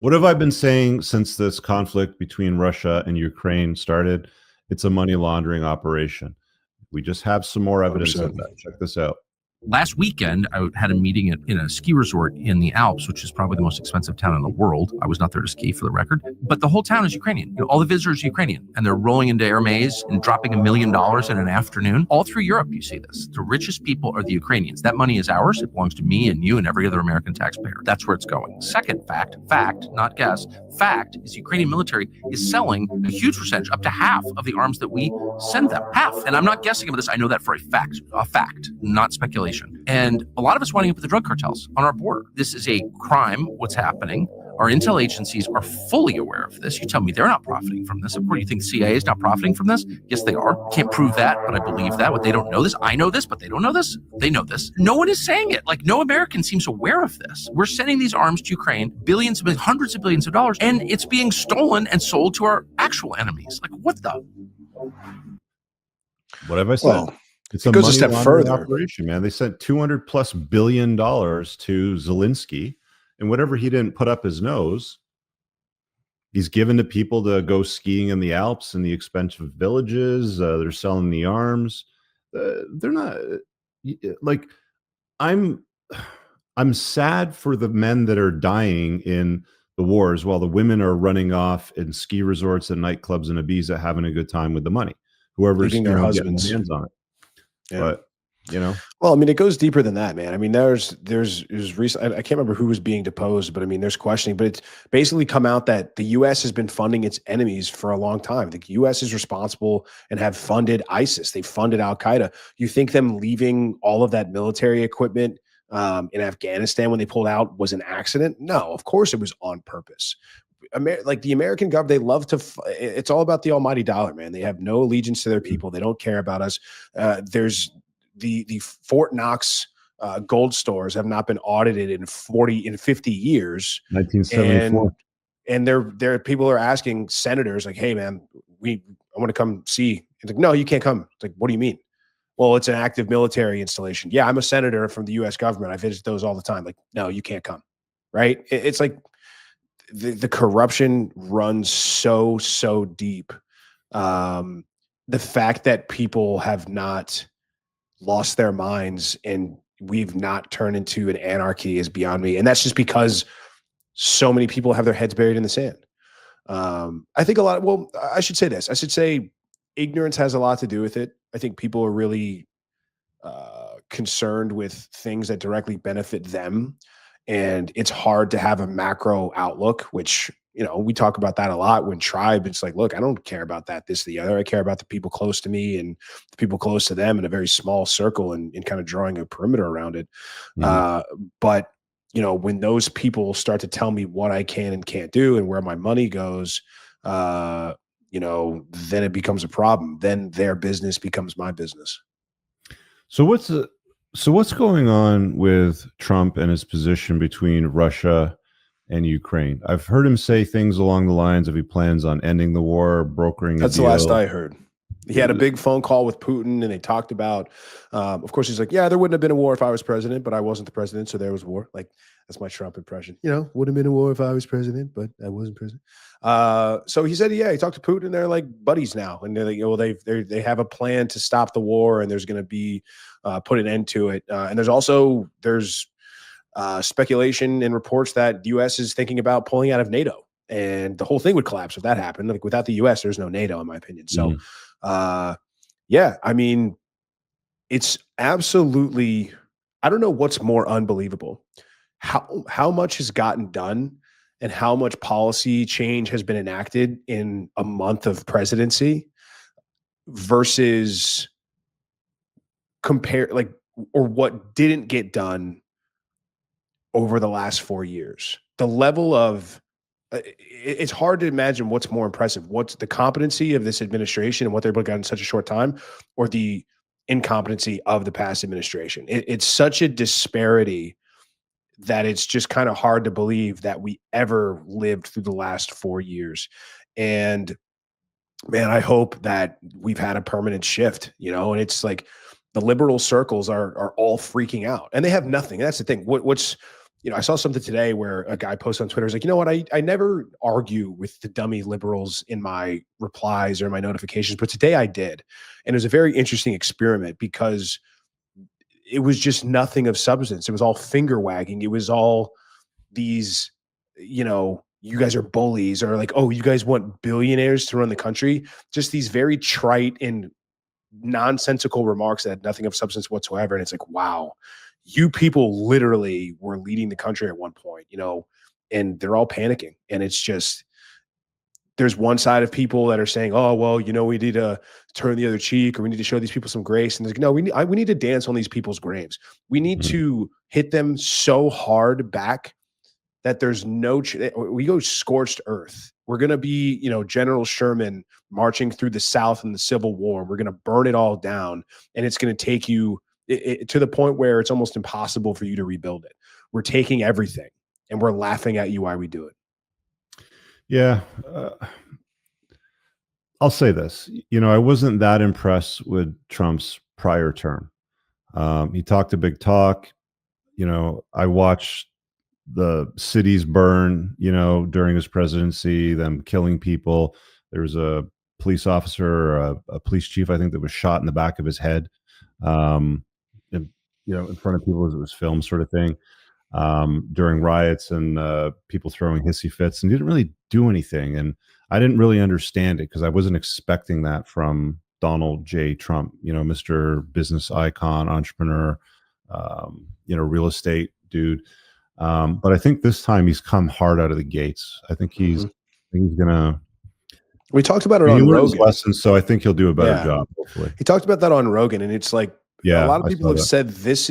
What have I been saying since this conflict between Russia and Ukraine started? It's a money laundering operation. We just have some more evidence of 100%. that. Check this out. Last weekend, I had a meeting in a ski resort in the Alps, which is probably the most expensive town in the world. I was not there to ski, for the record, but the whole town is Ukrainian. All the visitors are Ukrainian, and they're rolling into Air Maze and dropping $1 million in an afternoon. All through Europe, you see this. The richest people are the Ukrainians. That money is ours. It belongs to me and you and every other American taxpayer. That's where it's going. Second fact, not guess, fact is the Ukrainian military is selling a huge percentage, up to half of the arms that we send them. Half. And I'm not guessing about this. I know that for a fact, not speculation. And a lot of us winding up with the drug cartels on our border. This is a crime, what's happening. Our intel agencies are fully aware of this. You tell me they're not profiting from this. Of course, you think the CIA is not profiting from this? Yes, they are. Can't prove that, but I believe that. But they don't know this. I know this, but they don't know this. They know this. No one is saying it. Like, no American seems aware of this. We're sending these arms to Ukraine, hundreds of billions of dollars, and it's being stolen and sold to our actual enemies. Like, what the? What have I said? Well, it's it goes a step further. Operation, man. They sent $200+ billion to Zelensky, and whatever he didn't put up his nose, he's given to people to go skiing in the Alps in the expensive villages. They're selling the arms. They're not like, I'm sad for the men that are dying in the wars while the women are running off in ski resorts and nightclubs in Ibiza having a good time with the money. Whoever's Leaving their getting husbands. their hands on it. Yeah. But well, I mean, it goes deeper than that, man. I mean, there's recent. I can't remember who was being deposed, but I mean, there's questioning. But it's basically come out that the U.S. has been funding its enemies for a long time. The U.S. is responsible and have funded ISIS. They funded Al Qaeda. You think them leaving all of that military equipment in Afghanistan when they pulled out was an accident? No, of course it was on purpose. Like the American government, they love to. It's all about the almighty dollar, man. They have no allegiance to their people. They don't care about us. There's the Fort Knox gold stores have not been audited in 50 years. 1974. And there people are asking senators like, "Hey, man, I want to come see." It's like, "No, you can't come." It's like, "What do you mean?" "Well, it's an active military installation." "Yeah, I'm a senator from the U.S. government. I visit those all the time." Like, "No, you can't come." Right? It's like the corruption runs so deep. The fact that people have not lost their minds and we've not turned into an anarchy is beyond me. And that's just because so many people have their heads buried in the sand. I think I should say this. I should say ignorance has a lot to do with it. I think people are really concerned with things that directly benefit them. And it's hard to have a macro outlook, which, we talk about that a lot when Tribe, it's like, look, I don't care about that, this, the other. I care about the people close to me and the people close to them in a very small circle and kind of drawing a perimeter around it. But, when those people start to tell me what I can and can't do and where my money goes, then it becomes a problem. Then their business becomes my business. So what's going on with Trump and his position between Russia and Ukraine? I've heard him say things along the lines of he plans on ending the war, brokering a deal. That's the last I heard. He had a big phone call with Putin, and they talked about, of course, he's like, "Yeah, there wouldn't have been a war if I was president, but I wasn't the president, so there was war." Like, that's my Trump impression. Wouldn't have been a war if I was president, but I wasn't president. So he said, yeah, he talked to Putin, and they're like buddies now, and they're like, well, they have a plan to stop the war, and there's going to be put an end to it. And there's speculation and reports that the U.S. is thinking about pulling out of NATO, and the whole thing would collapse if that happened. Like, without the U.S., there's no NATO, in my opinion. So, yeah, I mean, it's absolutely, I don't know what's more unbelievable. How much has gotten done and how much policy change has been enacted in a month of presidency versus or what didn't get done over the last 4 years. The level of, it's hard to imagine what's more impressive. What's the competency of this administration and what they're able to get in such a short time, or the incompetency of the past administration? It's such a disparity that it's just kind of hard to believe that we ever lived through the last 4 years. And man, I hope that we've had a permanent shift, and it's like the liberal circles are all freaking out, and they have nothing. That's the thing. What's I saw something today where a guy posted on Twitter. He's like, you know what? I never argue with the dummy liberals in my replies or my notifications, but today I did. And it was a very interesting experiment because it was just nothing of substance. It was all finger wagging. It was all these, you guys are bullies, or like, oh, you guys want billionaires to run the country. Just these very trite and nonsensical remarks that had nothing of substance whatsoever. And it's like, wow, you people literally were leading the country at one point, and they're all panicking. And it's just, there's one side of people that are saying, oh, well, we need to turn the other cheek, or we need to show these people some grace. And there's like, no, we need to dance on these people's graves. We need to hit them so hard back that there's we go scorched earth. We're going to be, General Sherman marching through the South in the Civil War. We're going to burn it all down. And it's going to take you to the point where it's almost impossible for you to rebuild it. We're taking everything and we're laughing at you while we do it. Yeah. I'll say this, I wasn't that impressed with Trump's prior term. He talked a big talk. I watched the cities burn, during his presidency, them killing people. There was a police officer, a police chief, I think, that was shot in the back of his head, in front of people as it was filmed, sort of thing, during riots, and people throwing hissy fits, and he didn't really do anything. And I didn't really understand it because I wasn't expecting that from Donald J. Trump, Mr. Business icon, entrepreneur, real estate dude. But I think this time he's come hard out of the gates. I think he's gonna. We talked about it he on learned his Rogan. lessons, so I think he'll do a better job. Hopefully, he talked about that on Rogan, and it's like, yeah, a lot of I people saw have that. said this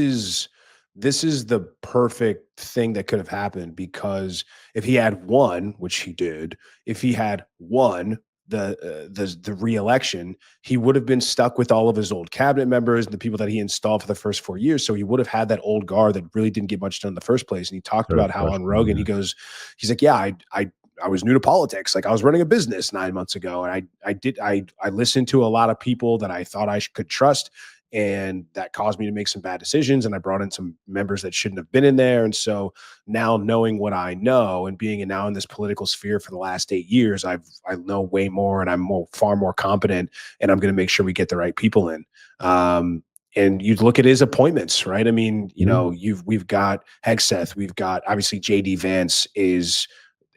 is the perfect thing that could have happened, because if he had won, which he did, if he had won the re-election, he would have been stuck with all of his old cabinet members and the people that he installed for the first 4 years. So he would have had that old guard that really didn't get much done in the first place. And he talked about how on Rogan, he's like, yeah, I was new to politics. Like, I was running a business 9 months ago, and I listened to a lot of people that I thought I could trust, and that caused me to make some bad decisions. And I brought in some members that shouldn't have been in there. And so now, knowing what I know and being now in this political sphere for the last 8 years, I know way more, and I'm far more competent, and I'm going to make sure we get the right people in. And you look at his appointments, right? I mean, we've got Hegseth, we've got, obviously, JD Vance is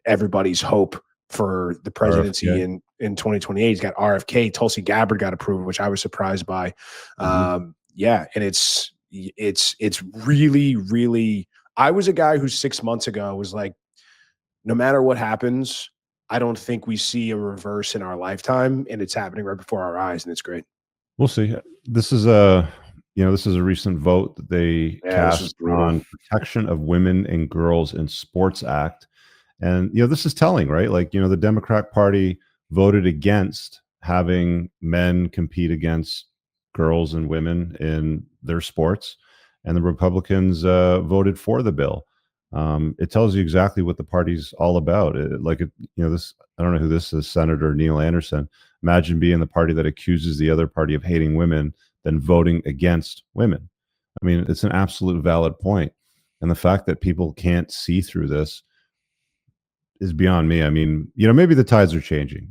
everybody's hope for the presidency RFK. in 2028. He's got RFK. Tulsi Gabbard got approved, which I was surprised by. Yeah. And it's really, really, I was a guy who 6 months ago was like, no matter what happens, I don't think we see a reverse in our lifetime, and it's happening right before our eyes. And it's great. We'll see. This is a recent vote that they cast on Protection of Women and Girls in Sports Act. And, this is telling, right? Like, the Democrat Party voted against having men compete against girls and women in their sports, and the Republicans voted for the bill. It tells you exactly what the party's all about. This, I don't know who this is, Senator Neil Anderson. Imagine being the party that accuses the other party of hating women, then voting against women. I mean, it's an absolute valid point. And the fact that people can't see through this is beyond me. I mean, maybe the tides are changing.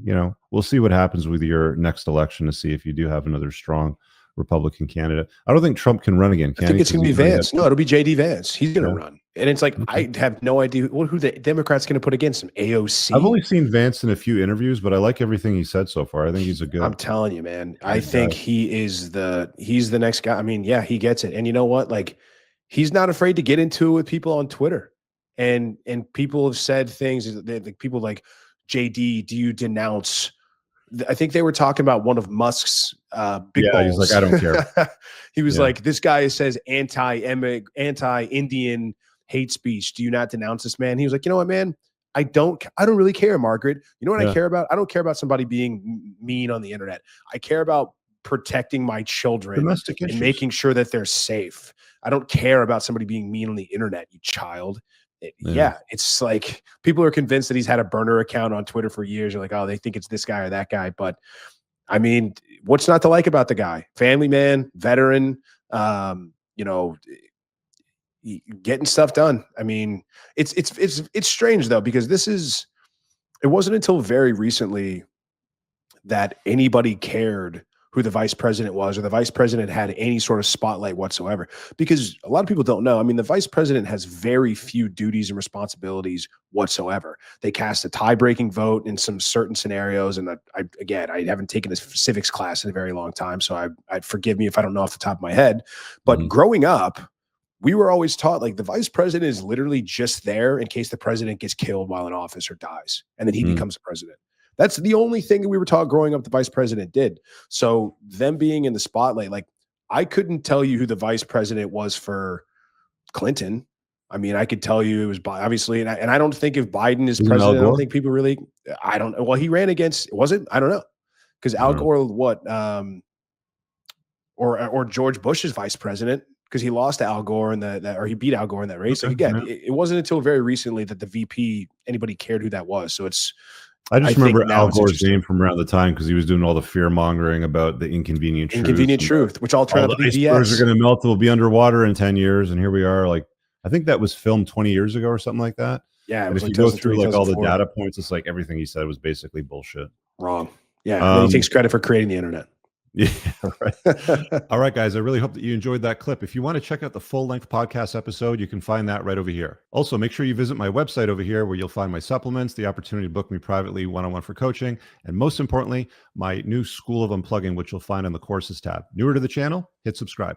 We'll see what happens with your next election to see if you do have another strong Republican candidate. I don't think Trump can run again. I think it's going to be Vance. No, it'll be JD Vance. He's going to run. And it's like, I have no idea who the Democrats going to put against him. AOC. I've only seen Vance in a few interviews, but I like everything he said so far. I think he's a good. I'm telling you, man. I think he's the next guy. I mean, yeah, he gets it. And you know what? Like, he's not afraid to get into it with people on Twitter. And people have said things like, people like, JD, do you denounce? I think they were talking about one of Musk's big balls. He's like, I don't care. He was like, this guy says anti-Indian hate speech. Do you not denounce this man? He was like, you know what, man? I don't really care, Margaret. You know what I care about? I don't care about somebody being mean on the internet. I care about protecting my children and making sure that they're safe. I don't care about somebody being mean on the internet, you child. Yeah, it's like people are convinced that he's had a burner account on Twitter for years. You're like, oh, they think it's this guy or that guy. But I mean, what's not to like about the guy? Family man, veteran. getting stuff done. I mean, it's strange though, because it wasn't until very recently that anybody cared who the vice president was, or the vice president had any sort of spotlight whatsoever. Because a lot of people don't know. I mean, the vice president has very few duties and responsibilities whatsoever. They cast a tie-breaking vote in some certain scenarios. And I haven't taken a civics class in a very long time, so I'd forgive me if I don't know off the top of my head. But growing up, we were always taught like the vice president is literally just there in case the president gets killed while in office or dies, and then he becomes the president. That's the only thing that we were taught growing up the vice president did. So them being in the spotlight, like I couldn't tell you who the vice president was for Clinton. I mean, I could tell you it was obviously, and I don't think if Biden is president, I don't think people really, I don't know. Well, he ran against, was it? I don't know. Because Al Gore, or George Bush's vice president, because he lost to Al Gore or he beat Al Gore in that race. Like again, it wasn't until very recently that the VP, anybody cared who that was. So I remember Al Gore's name from around the time because he was doing all the fear mongering about the inconvenient truth, which all turned out to be icebergs are going to melt. We'll be underwater in 10 years. And here we are. Like, I think that was filmed 20 years ago or something like that. Yeah. And if you go through like all the data points, it's like everything he said was basically bullshit. Wrong. Yeah. And then he takes credit for creating the internet. Yeah, right. All right, guys. I really hope that you enjoyed that clip. If you want to check out the full-length podcast episode, you can find that right over here. Also, make sure you visit my website over here where you'll find my supplements, the opportunity to book me privately one-on-one for coaching, and most importantly, my new School of Unplugging, which you'll find on the courses tab. Newer to the channel, hit subscribe.